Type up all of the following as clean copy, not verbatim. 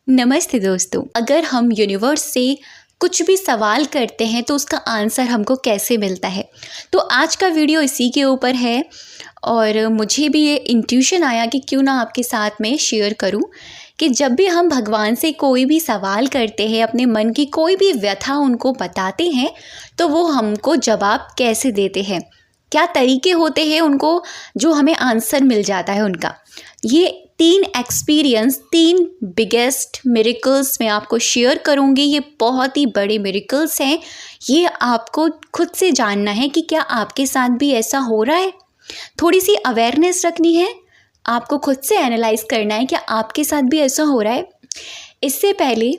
नमस्ते दोस्तों। अगर हम यूनिवर्स से कुछ भी सवाल करते हैं तो उसका आंसर हमको कैसे मिलता है, तो आज का वीडियो इसी के ऊपर है। और मुझे भी ये इंट्यूशन आया कि क्यों ना आपके साथ में शेयर करूं कि जब भी हम भगवान से कोई भी सवाल करते हैं, अपने मन की कोई भी व्यथा उनको बताते हैं, तो वो हमको जवाब कैसे देते हैं, क्या तरीके होते हैं उनको जो हमें आंसर मिल जाता है उनका। ये 3 एक्सपीरियंस, 3 बिगेस्ट मिरेकल्स मैं आपको शेयर करूँगी। ये बहुत ही बड़े मिरेकल्स हैं। ये आपको खुद से जानना है कि क्या आपके साथ भी ऐसा हो रहा है। थोड़ी सी अवेयरनेस रखनी है, आपको खुद से एनालाइज करना है कि आपके साथ भी ऐसा हो रहा है। इससे पहले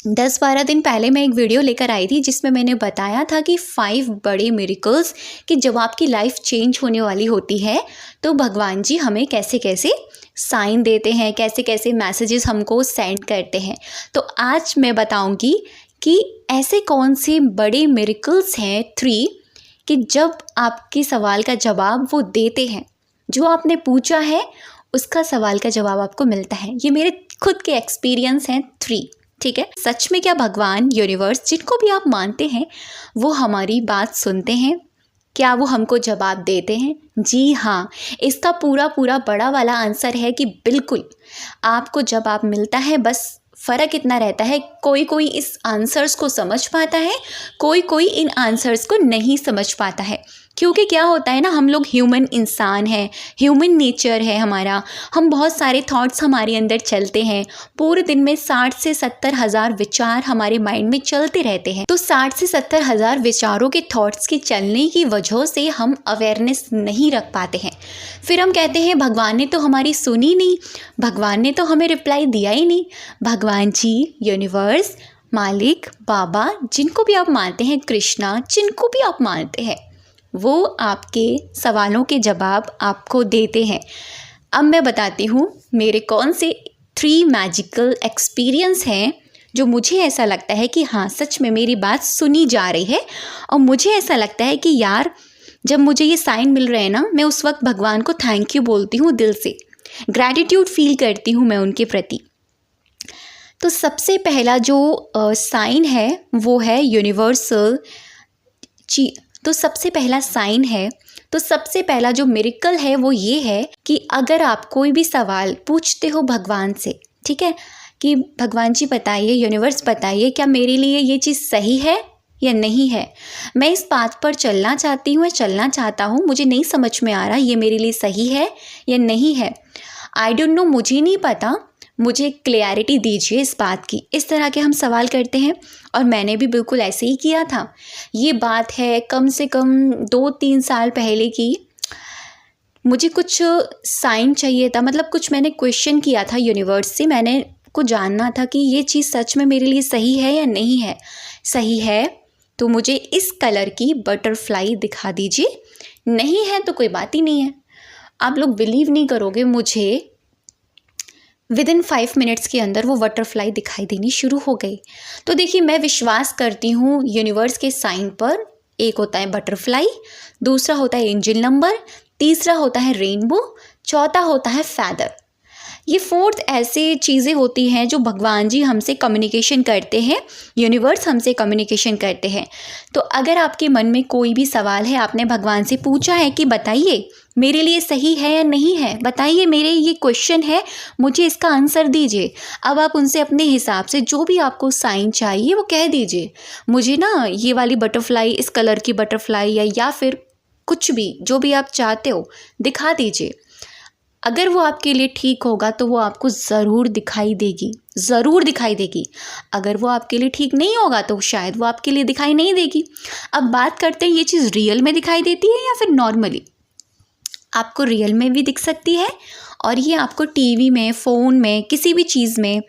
10-12 दिन पहले मैं एक वीडियो लेकर आई थी जिसमें मैंने बताया था कि 5 बड़े मिरेकल्स कि जब आपकी लाइफ चेंज होने वाली होती है तो भगवान जी हमें कैसे कैसे साइन देते हैं, कैसे कैसे मैसेजेस हमको सेंड करते हैं। तो आज मैं बताऊंगी कि ऐसे कौन से बड़े मिरेकल्स हैं 3 कि जब आपके सवाल का जवाब वो देते हैं, जो आपने पूछा है उसका सवाल का जवाब आपको मिलता है। ये मेरे खुद के एक्सपीरियंस हैं 3। ठीक है। सच में क्या भगवान, यूनिवर्स, जिनको भी आप मानते हैं, वो हमारी बात सुनते हैं? क्या वो हमको जवाब देते हैं? जी हाँ। इसका पूरा बड़ा वाला आंसर है कि बिल्कुल। आपको जवाब मिलता है, बस फ़र्क इतना रहता है कोई इस आंसर्स को समझ पाता है, कोई इन आंसर्स को नहीं समझ पाता है। क्योंकि क्या होता है ना, हम लोग ह्यूमन इंसान हैं, ह्यूमन नेचर है हमारा। हम बहुत सारे थॉट्स हमारे अंदर चलते हैं। पूरे दिन में 60 से 70 हज़ार विचार हमारे माइंड में चलते रहते हैं। तो 60 से 70 हज़ार विचारों के थॉट्स के चलने की वजह से हम अवेयरनेस नहीं रख पाते हैं। फिर हम कहते हैं भगवान ने तो हमारी सुनी नहीं, भगवान ने तो हमें रिप्लाई दिया ही नहीं। भगवान जी, यूनिवर्स, मालिक, बाबा, जिनको भी आप मानते हैं, कृष्णा, जिनको भी आप मानते हैं, वो आपके सवालों के जवाब आपको देते हैं। अब मैं बताती हूँ मेरे कौन से 3 मैजिकल एक्सपीरियंस हैं जो मुझे ऐसा लगता है कि हाँ, सच में मेरी बात सुनी जा रही है। और मुझे ऐसा लगता है कि यार, जब मुझे ये साइन मिल रहे हैं ना, मैं उस वक्त भगवान को थैंक यू बोलती हूँ, दिल से ग्रैटिट्यूड फील करती हूँ मैं उनके प्रति। तो सबसे पहला जो साइन है वो है यूनिवर्सल तो सबसे पहला साइन है, तो सबसे पहला जो मिरेकल है वो ये है कि अगर आप कोई भी सवाल पूछते हो भगवान से, ठीक है, कि भगवान जी बताइए, यूनिवर्स बताइए, क्या मेरे लिए ये चीज़ सही है या नहीं है। मैं इस बात पर चलना चाहती हूँ या चलना चाहता हूँ, मुझे नहीं समझ में आ रहा ये मेरे लिए सही है या नहीं है। आई डोंट नो, मुझे नहीं पता, मुझे क्लैरिटी दीजिए इस बात की। इस तरह के हम सवाल करते हैं और मैंने भी बिल्कुल ऐसे ही किया था। ये बात है कम से कम 2-3 साल पहले की। मुझे कुछ साइन चाहिए था, मतलब कुछ मैंने क्वेश्चन किया था यूनिवर्स से। मैंने को जानना था कि ये चीज़ सच में मेरे लिए सही है या नहीं है। सही है तो मुझे इस कलर की बटरफ्लाई दिखा दीजिए, नहीं है तो कोई बात ही नहीं है। आप लोग बिलीव नहीं करोगे, मुझे विदिन 5 मिनट्स के अंदर वो बटरफ्लाई दिखाई देनी शुरू हो गई। तो देखिए, मैं विश्वास करती हूँ यूनिवर्स के साइन पर। एक होता है बटरफ्लाई, दूसरा होता है एंजल नंबर, तीसरा होता है रेनबो, चौथा होता है फैदर। ये 4th ऐसे चीज़ें होती हैं जो भगवान जी हमसे कम्युनिकेशन करते हैं, यूनिवर्स हमसे कम्युनिकेशन करते हैं। तो अगर आपके मन में कोई भी सवाल है, आपने भगवान से पूछा है कि बताइए मेरे लिए सही है या नहीं है, बताइए मेरे ये क्वेश्चन है, मुझे इसका आंसर दीजिए। अब आप उनसे अपने हिसाब से जो भी आपको साइन चाहिए वो कह दीजिए। मुझे ना ये वाली बटरफ्लाई, इस कलर की बटरफ्लाई या फिर कुछ भी जो भी आप चाहते हो दिखा दीजिए। अगर वो आपके लिए ठीक होगा तो वो आपको ज़रूर दिखाई देगी, ज़रूर दिखाई देगी। अगर वो आपके लिए ठीक नहीं होगा तो शायद वो आपके लिए दिखाई नहीं देगी। अब बात करते हैं, ये चीज़ रियल में दिखाई देती है या फिर नॉर्मली। आपको रियल में भी दिख सकती है और ये आपको टीवी में, फ़ोन में, किसी भी चीज़ में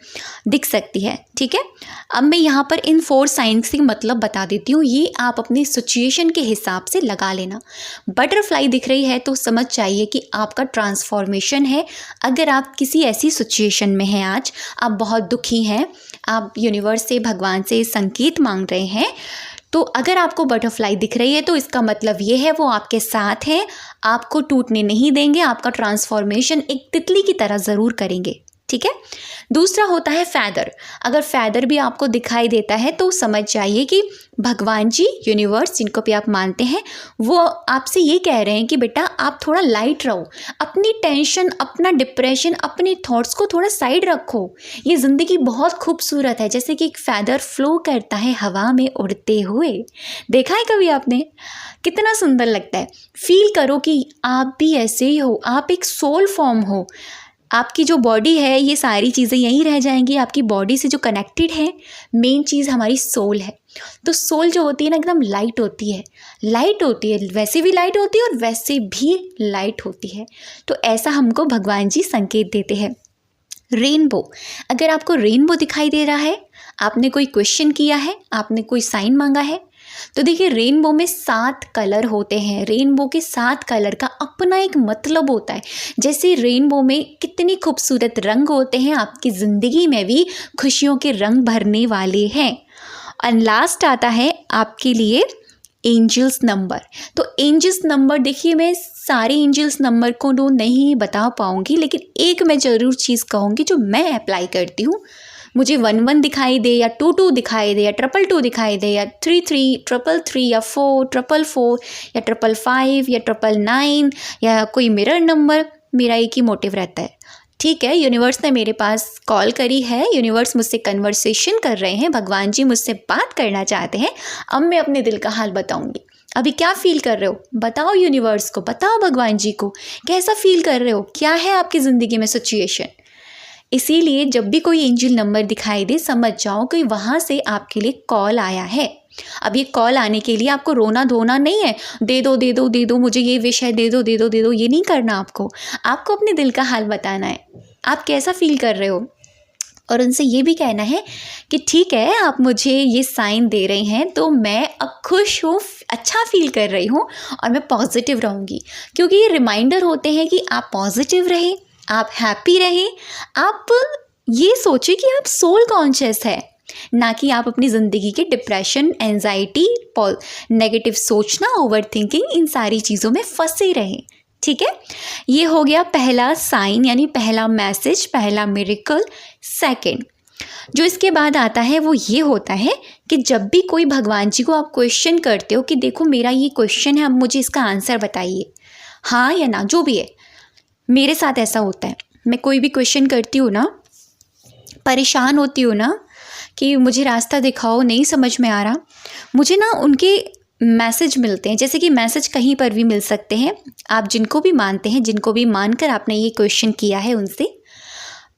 दिख सकती है। ठीक है। अब मैं यहाँ पर इन 4 साइंस की मतलब बता देती हूँ, ये आप अपनी सिचुएशन के हिसाब से लगा लेना। बटरफ्लाई दिख रही है तो समझ जाइए कि आपका ट्रांसफॉर्मेशन है। अगर आप किसी ऐसी सिचुएशन में हैं, आज आप बहुत दुखी हैं, आप यूनिवर्स से, भगवान से संकेत मांग रहे हैं, तो अगर आपको बटरफ्लाई दिख रही है तो इसका मतलब ये है वो आपके साथ हैं, आपको टूटने नहीं देंगे, आपका ट्रांसफॉर्मेशन एक तितली की तरह ज़रूर करेंगे। ठीक है। दूसरा होता है फैदर। अगर फैदर भी आपको दिखाई देता है तो समझ जाइए कि भगवान जी, यूनिवर्स, जिनको भी आप मानते हैं, वो आपसे ये कह रहे हैं कि बेटा आप थोड़ा लाइट रहो, अपनी टेंशन, अपना डिप्रेशन, अपने थॉट्स को थोड़ा साइड रखो। ये ज़िंदगी बहुत खूबसूरत है, जैसे कि एक फैदर फ्लो करता है हवा में उड़ते हुए। देखा है कभी आपने? कितना सुंदर लगता है। फील करो कि आप भी ऐसे ही हो, आप एक सोल फॉर्म हो। आपकी जो बॉडी है, ये सारी चीज़ें यहीं रह जाएंगी। आपकी बॉडी से जो कनेक्टेड है, मेन चीज़ हमारी सोल है। तो सोल जो होती है ना, एकदम लाइट होती है, लाइट होती है, वैसे भी लाइट होती है और वैसे भी लाइट होती है। तो ऐसा हमको भगवान जी संकेत देते हैं। रेनबो, अगर आपको रेनबो दिखाई दे रहा है, आपने कोई क्वेश्चन किया है, आपने कोई साइन मांगा है, तो देखिए रेनबो में 7 कलर होते हैं। रेनबो के 7 कलर का अपना एक मतलब होता है। जैसे रेनबो में कितने खूबसूरत रंग होते हैं, आपकी ज़िंदगी में भी खुशियों के रंग भरने वाले हैं। और लास्ट आता है आपके लिए एंजल्स नंबर। तो एंजल्स नंबर देखिए, मैं सारे एंजल्स नंबर को नहीं बता पाऊँगी, लेकिन एक मैं ज़रूर चीज़ कहूँगी जो मैं अप्लाई करती हूँ। मुझे 1-1 दिखाई दे या 2-2 दिखाई दे या 2-2 दिखाई दे या 3-3, 3-3 या 4-4-4 या 5-5 या 9-9 या कोई मिरर नंबर, मेरा एक ही मोटिव रहता है। ठीक है, यूनिवर्स ने मेरे पास कॉल करी है, यूनिवर्स मुझसे कन्वर्सेशन कर रहे हैं, भगवान जी मुझसे बात करना चाहते हैं। अब मैं अपने दिल का हाल बताऊंगी। अभी क्या फील कर रहे हो? बताओ यूनिवर्स को, बताओ भगवान जी को, कैसा फील कर रहे हो, क्या है आपकी ज़िंदगी में सिचुएशन। इसीलिए जब भी कोई एंजल नंबर दिखाई दे, समझ जाओ कि वहाँ से आपके लिए कॉल आया है। अब ये कॉल आने के लिए आपको रोना धोना नहीं है, दे दो दे दो दे दो, मुझे ये विश है, दे दो दे दो दे दो, ये नहीं करना आपको। आपको अपने दिल का हाल बताना है, आप कैसा फील कर रहे हो, और उनसे ये भी कहना है कि ठीक है, आप मुझे ये साइन दे रहे हैं तो मैं अब खुश हूँ, अच्छा फील कर रही हूँ और मैं पॉजिटिव रहूँगी। क्योंकि ये रिमाइंडर होते हैं कि आप पॉजिटिव रहें, आप हैप्पी रहें, आप ये सोचें कि आप सोल कॉन्शियस है, ना कि आप अपनी ज़िंदगी के डिप्रेशन, एंजाइटी, नेगेटिव सोचना, ओवर थिंकिंग, इन सारी चीज़ों में फंसे रहें। ठीक है, ये हो गया पहला साइन, यानी पहला मैसेज, पहला मिरेकल। सेकंड जो इसके बाद आता है वो ये होता है कि जब भी कोई भगवान जी को आप क्वेश्चन करते हो कि देखो मेरा ये क्वेश्चन है, अब मुझे इसका आंसर बताइए, हाँ या ना, जो भी है। मेरे साथ ऐसा होता है, मैं कोई भी क्वेश्चन करती हूँ ना, परेशान होती हूँ ना कि मुझे रास्ता दिखाओ, नहीं समझ में आ रहा, मुझे ना उनके मैसेज मिलते हैं। जैसे कि मैसेज कहीं पर भी मिल सकते हैं, आप जिनको भी मानते हैं, जिनको भी मानकर आपने ये क्वेश्चन किया है, उनसे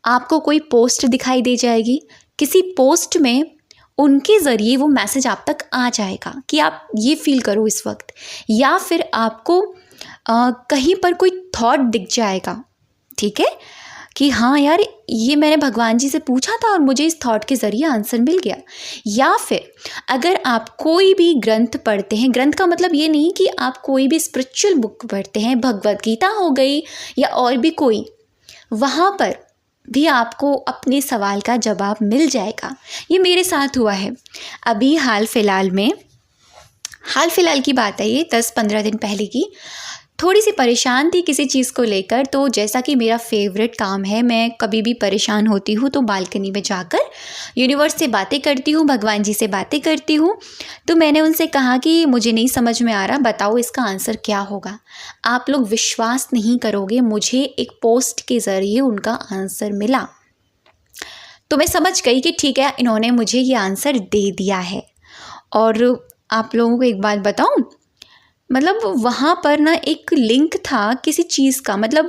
आपको कोई पोस्ट दिखाई दे जाएगी, किसी पोस्ट में उनके ज़रिए वो मैसेज आप तक आ जाएगा कि आप ये फील करो इस वक्त, या फिर आपको कहीं पर कोई थॉट दिख जाएगा, ठीक है, कि हाँ यार ये मैंने भगवान जी से पूछा था और मुझे इस थॉट के ज़रिए आंसर मिल गया। या फिर अगर आप कोई भी ग्रंथ पढ़ते हैं, ग्रंथ का मतलब ये नहीं कि आप कोई भी स्पिरिचुअल बुक पढ़ते हैं, भगवद गीता हो गई या और भी कोई, वहाँ पर भी आपको अपने सवाल का जवाब मिल जाएगा। ये मेरे साथ हुआ है। अभी हाल फिलहाल की बात है, ये 10-15 दिन पहले की। थोड़ी सी परेशान थी किसी चीज़ को लेकर, तो जैसा कि मेरा फेवरेट काम है, मैं कभी भी परेशान होती हूँ तो बालकनी में जाकर यूनिवर्स से बातें करती हूँ, भगवान जी से बातें करती हूँ। तो मैंने उनसे कहा कि मुझे नहीं समझ में आ रहा, बताओ इसका आंसर क्या होगा। आप लोग विश्वास नहीं करोगे, मुझे एक पोस्ट के ज़रिए उनका आंसर मिला। तो मैं समझ गई कि ठीक है, इन्होंने मुझे ये आंसर दे दिया है। और आप लोगों को एक बात बताऊँ, मतलब वहाँ पर ना एक लिंक था किसी चीज़ का, मतलब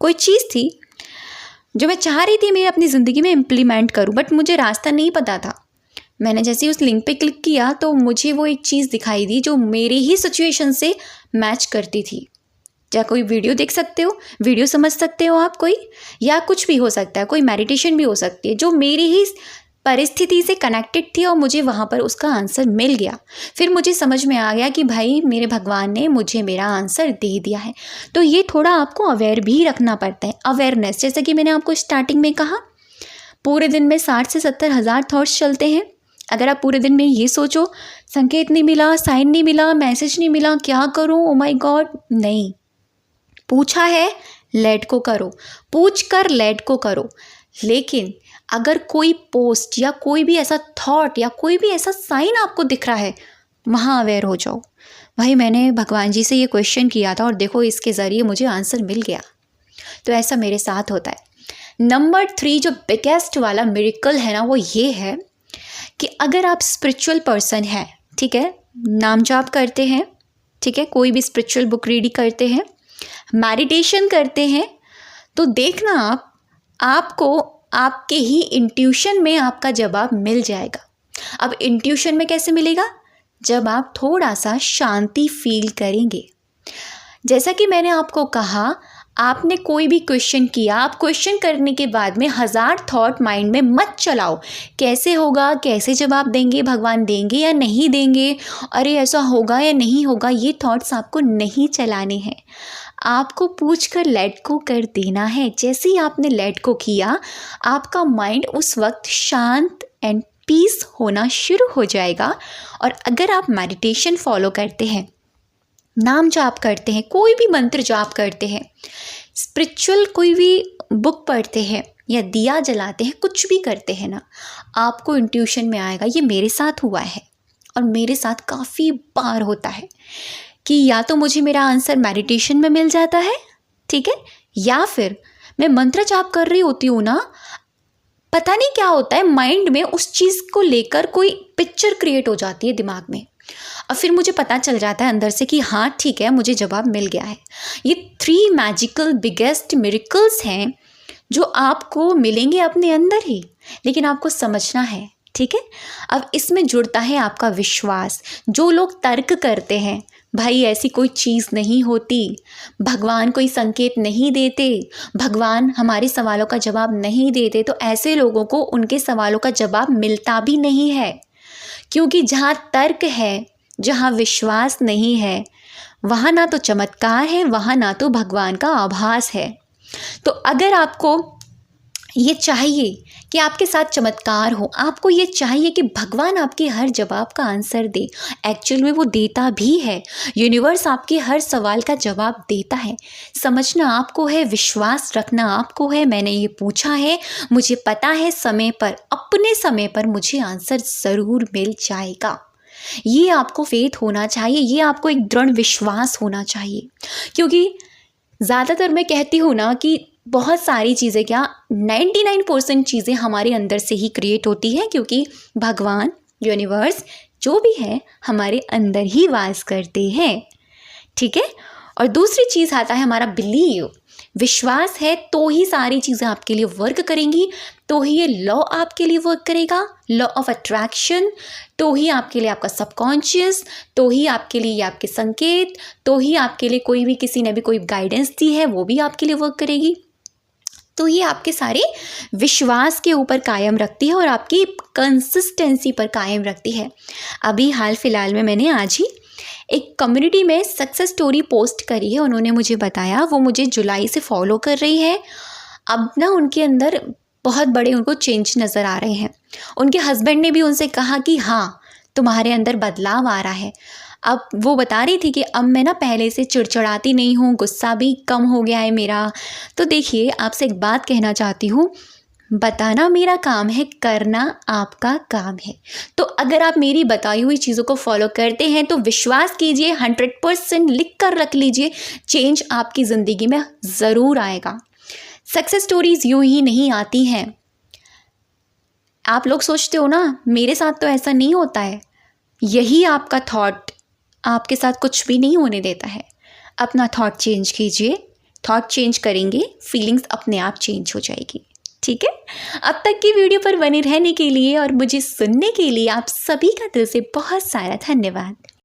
कोई चीज़ थी जो मैं चाह रही थी मैं अपनी ज़िंदगी में इम्प्लीमेंट करूँ, बट मुझे रास्ता नहीं पता था। मैंने जैसे ही उस लिंक पे क्लिक किया तो मुझे वो एक चीज़ दिखाई दी जो मेरी ही सिचुएशन से मैच करती थी। या कोई वीडियो देख सकते हो, वीडियो समझ सकते हो आप कोई, या कुछ भी हो सकता है, कोई मेडिटेशन भी हो सकती है जो मेरी ही परिस्थिति से कनेक्टेड थी और मुझे वहाँ पर उसका आंसर मिल गया। फिर मुझे समझ में आ गया कि भाई मेरे भगवान ने मुझे मेरा आंसर दे दिया है। तो ये थोड़ा आपको अवेयर भी रखना पड़ता है, अवेयरनेस। जैसे कि मैंने आपको स्टार्टिंग में कहा, पूरे दिन में 60 से 70 हज़ार थॉट्स चलते हैं। अगर आप पूरे दिन में ये सोचो संकेत नहीं मिला, साइन नहीं मिला, मैसेज नहीं मिला, क्या करूँ, ओ माय गॉड, नहीं, पूछा है, लेट को करो, पूछ कर लेट को करो। लेकिन अगर कोई पोस्ट या कोई भी ऐसा थॉट या कोई भी ऐसा साइन आपको दिख रहा है, वहाँ अवेयर हो जाओ। भाई मैंने भगवान जी से ये क्वेश्चन किया था और देखो इसके ज़रिए मुझे आंसर मिल गया। तो ऐसा मेरे साथ होता है। नंबर 3 जो बिगेस्ट वाला मिरेकल है ना, वो ये है कि अगर आप स्पिरिचुअल पर्सन हैं, ठीक है, नाम जाप करते हैं, ठीक है, कोई भी स्पिरिचुअल बुक रीडिंग करते हैं, मेडिटेशन करते हैं, तो देखना आपको आपके ही इंट्यूशन में आपका जवाब मिल जाएगा। अब इंट्यूशन में कैसे मिलेगा? जब आप थोड़ा सा शांति फील करेंगे। जैसा कि मैंने आपको कहा, आपने कोई भी क्वेश्चन किया, आप क्वेश्चन करने के बाद में 1000 थॉट माइंड में मत चलाओ। कैसे होगा, कैसे जवाब देंगे, भगवान देंगे या नहीं देंगे, अरे ऐसा होगा या नहीं होगा, ये थॉट्स आपको नहीं चलाने हैं। आपको पूछ कर लेट को कर देना है। जैसे ही आपने लेट को किया, आपका माइंड उस वक्त शांत एंड पीस होना शुरू हो जाएगा। और अगर आप मेडिटेशन फॉलो करते हैं, नाम जाप करते हैं, कोई भी मंत्र जाप करते हैं, स्पिरिचुअल कोई भी बुक पढ़ते हैं या दिया जलाते हैं, कुछ भी करते हैं ना, आपको इंट्यूशन में आएगा। ये मेरे साथ हुआ है और मेरे साथ काफ़ी बार होता है कि या तो मुझे मेरा आंसर मेडिटेशन में मिल जाता है, ठीक है, या फिर मैं मंत्र जाप कर रही होती हूँ ना, पता नहीं क्या होता है, माइंड में उस चीज़ को लेकर कोई पिक्चर क्रिएट हो जाती है दिमाग में, और फिर मुझे पता चल जाता है अंदर से कि हाँ ठीक है, मुझे जवाब मिल गया है। ये 3 मैजिकल बिगेस्ट मिरेकल्स हैं जो आपको मिलेंगे अपने अंदर ही, लेकिन आपको समझना है, ठीक है। अब इसमें जुड़ता है आपका विश्वास। जो लोग तर्क करते हैं, भाई ऐसी कोई चीज़ नहीं होती, भगवान कोई संकेत नहीं देते, भगवान हमारे सवालों का जवाब नहीं देते, तो ऐसे लोगों को उनके सवालों का जवाब मिलता भी नहीं है। क्योंकि जहाँ तर्क है, जहाँ विश्वास नहीं है, वहाँ ना तो चमत्कार है, वहाँ ना तो भगवान का आभास है। तो अगर आपको ये चाहिए कि आपके साथ चमत्कार हो, आपको ये चाहिए कि भगवान आपके हर जवाब का आंसर दे, एक्चुअल में वो देता भी है। यूनिवर्स आपके हर सवाल का जवाब देता है। समझना आपको है, विश्वास रखना आपको है। मैंने ये पूछा है, मुझे पता है समय पर, अपने समय पर मुझे आंसर ज़रूर मिल जाएगा। ये आपको फेथ होना चाहिए, ये आपको एक दृढ़ विश्वास होना चाहिए। क्योंकि ज़्यादातर मैं कहती हूँ ना कि बहुत सारी चीज़ें, क्या 99% चीज़ें हमारे अंदर से ही क्रिएट होती हैं, क्योंकि भगवान, यूनिवर्स जो भी है हमारे अंदर ही वास करते हैं, ठीक है। और दूसरी चीज़ आता है हमारा बिलीव, विश्वास है तो ही सारी चीज़ें आपके लिए वर्क करेंगी, तो ही ये लॉ आपके लिए वर्क करेगा, लॉ ऑफ अट्रैक्शन, तो ही आपके लिए आपका सबकॉन्शियस, तो ही आपके लिए आपके संकेत, तो ही आपके लिए कोई भी, किसी ने भी कोई गाइडेंस दी है वो भी आपके लिए वर्क करेगी। तो ये आपके सारे विश्वास के ऊपर कायम रखती है और आपकी कंसिस्टेंसी पर कायम रखती है। अभी हाल फिलहाल में मैंने आज ही एक कम्युनिटी में सक्सेस स्टोरी पोस्ट करी है। उन्होंने मुझे बताया, वो मुझे जुलाई से फॉलो कर रही है। अब ना उनके अंदर बहुत बड़े उनको चेंज नज़र आ रहे हैं। उनके हस्बैंड ने भी उनसे कहा कि हाँ तुम्हारे अंदर बदलाव आ रहा है। अब वो बता रही थी कि अब मैं ना पहले से चिड़चिड़ाती नहीं हूँ, गुस्सा भी कम हो गया है मेरा। तो देखिए, आपसे एक बात कहना चाहती हूँ, बताना मेरा काम है, करना आपका काम है। तो अगर आप मेरी बताई हुई चीज़ों को फॉलो करते हैं तो विश्वास कीजिए, 100% लिख कर रख लीजिए, चेंज आपकी ज़िंदगी में ज़रूर आएगा। सक्सेस स्टोरीज़ यूं ही नहीं आती हैं। आप लोग सोचते हो ना मेरे साथ तो ऐसा नहीं होता है, यही आपका थॉट आपके साथ कुछ भी नहीं होने देता है। अपना थॉट चेंज कीजिए, थॉट चेंज करेंगे, फीलिंग्स अपने आप चेंज हो जाएगी, ठीक है। अब तक की वीडियो पर बने रहने के लिए और मुझे सुनने के लिए आप सभी का दिल से बहुत सारा धन्यवाद।